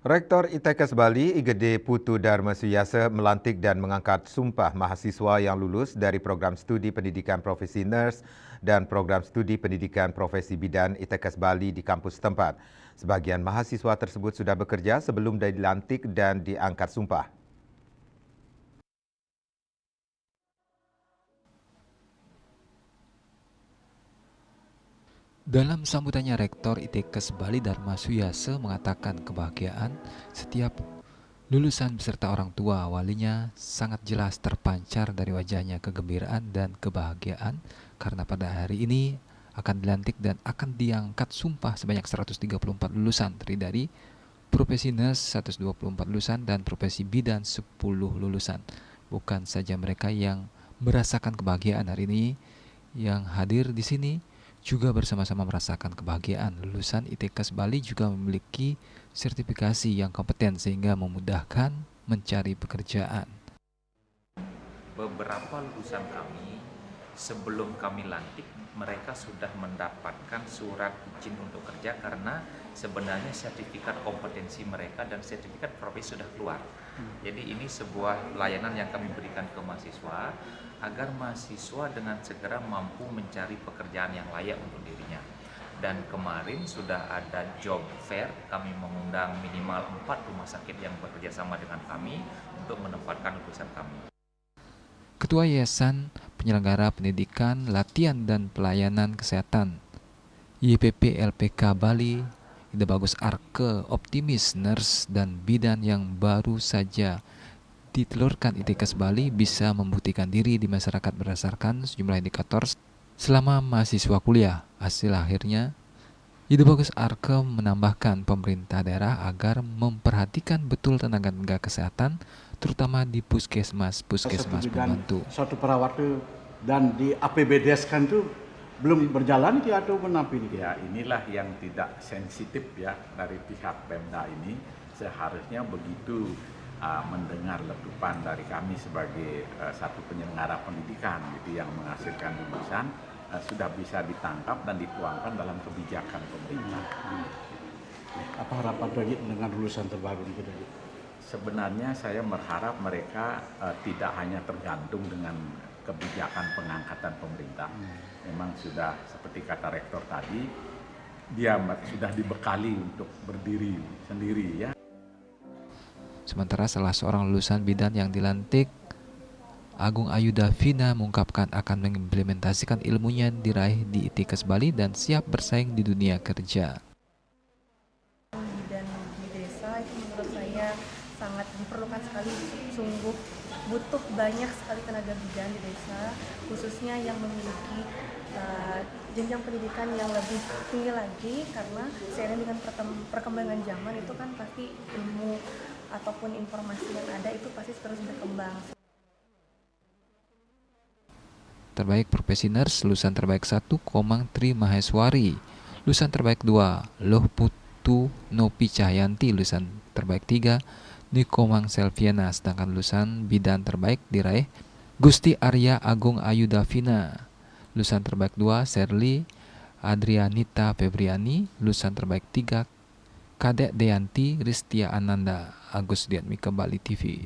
Rektor ITKS Bali, Igede Putu Dharma Suyasa melantik dan mengangkat sumpah mahasiswa yang lulus dari program studi pendidikan profesi nurse dan program studi pendidikan profesi bidan ITKS Bali di kampus setempat. Sebagian mahasiswa tersebut sudah bekerja sebelum dilantik dan diangkat sumpah. Dalam sambutannya, Rektor ITKS Bali Dharma Suyasa mengatakan kebahagiaan setiap lulusan beserta orang tua walinya sangat jelas terpancar dari wajahnya kegembiraan dan kebahagiaan karena pada hari ini akan dilantik dan akan diangkat sumpah sebanyak 134 lulusan terdiri dari profesi nurse 124 lulusan dan profesi bidan 10 lulusan. Bukan saja mereka yang merasakan kebahagiaan hari ini, yang hadir di sini juga bersama-sama merasakan kebahagiaan. Lulusan ITKS Bali juga memiliki sertifikasi yang kompeten sehingga memudahkan mencari pekerjaan. Beberapa lulusan kami sebelum kami lantik mereka sudah mendapatkan surat izin untuk kerja karena sebenarnya sertifikat kompetensi mereka dan sertifikat profesi sudah keluar. Jadi ini sebuah layanan yang kami berikan ke mahasiswa agar mahasiswa dengan segera mampu mencari pekerjaan yang layak untuk dirinya. Dan kemarin sudah ada job fair, kami mengundang minimal 4 rumah sakit yang bekerja sama dengan kami untuk menempatkan lulusan kami. Ketua Yayasan Penyelenggara Pendidikan, Latihan dan Pelayanan Kesehatan YPP LPK Bali, Ide Bagus Arke, optimis nurse dan bidan yang baru saja ditelurkan ITKS Bali bisa membuktikan diri di masyarakat berdasarkan sejumlah indikator selama mahasiswa kuliah. Hasil akhirnya, Ide Bagus Arke menambahkan pemerintah daerah agar memperhatikan betul tenaga kesehatan terutama di puskesmas pembantu. Satu perawat itu dan di APBDes kan tuh belum berjalan atau menampil. Ya, inilah yang tidak sensitif ya dari pihak Pemda ini. Seharusnya begitu mendengar letupan dari kami sebagai satu penyelenggara pendidikan gitu yang menghasilkan lulusan sudah bisa ditangkap dan dituangkan dalam kebijakan pemerintah. Apa harapan Dodi dengan lulusan terbaru itu? Sebenarnya saya berharap mereka tidak hanya tergantung dengan kebijakan pengangkatan pemerintah. Memang sudah seperti kata rektor tadi, dia sudah dibekali untuk berdiri sendiri ya. Sementara salah seorang lulusan bidan yang dilantik, Agung Ayu Davina, mengungkapkan akan mengimplementasikan ilmunya diraih di ITKS Bali dan siap bersaing di dunia kerja. Bidan di desa itu menurut saya sangat diperlukan sekali, sungguh butuh banyak sekali tenaga bidan di desa, khususnya yang memiliki jenjang pendidikan yang lebih tinggi lagi, karena seiring dengan perkembangan zaman itu kan pasti ilmu ataupun informasi yang ada itu pasti terus berkembang. Terbaik profesi nurse, lulusan terbaik 1, Komang Tri Maheswari. Lulusan terbaik 2, Loh Putu Nopi Cahyanti. Lulusan terbaik 3, Nikomang Selviana. Sedangkan lulusan bidan terbaik diraih Gusti Arya Agung Ayu Davina. Lulusan terbaik 2, Serli Adrianita Febriani. Lulusan terbaik 3, Kadek Deanti Ristia Ananda. Agus Diatmika, Bali TV.